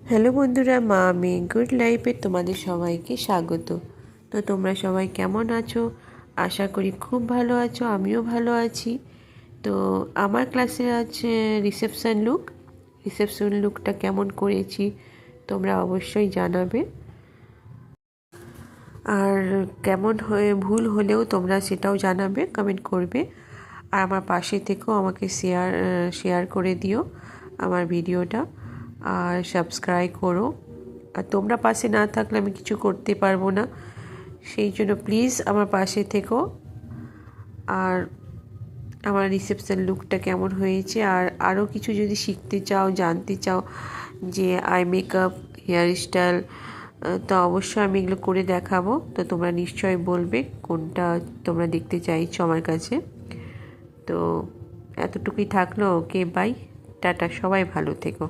Hello বন্ধুরা, মা আমি গুড লাইফে তোমাদের সবাইকে স্বাগত। তো তোমরা সবাই কেমন আছো? আশা করি খুব ভালো আছো, আমিও ভালো আছি। তো আমার ক্লাসে আছে রিসেপশন লুকটা কেমন করেছি তোমরা অবশ্যই জানাবে। আর কেমন হয়ে ভুল হলেও তোমরা সেটাও জানাবে, কমেন্ট করবে। আর আমার পাশে থেকেও আমাকে শেয়ার করে দিও আমার ভিডিওটা, আর সাবস্ক্রাইব করো। আর তোমরা পাশে না থাকলে আমি কিছু করতে পারবো না, সেই জন্য প্লিজ আমার পাশে থেকো। আর আমার রিসেপশন লুকটা কেমন হয়েছে, আর আরও কিছু যদি শিখতে চাও, জানতে চাও যে আই মেকআপ, হেয়ার স্টাইল, তো অবশ্যই আমি এগুলো করে দেখাবো। তো তোমরা নিশ্চয়ই বলবে কোনটা তোমরা দেখতে চাইছো আমার কাছে। তো এতটুকুই থাকলো, ওকে বাই, টাটা, সবাই ভালো থেকো।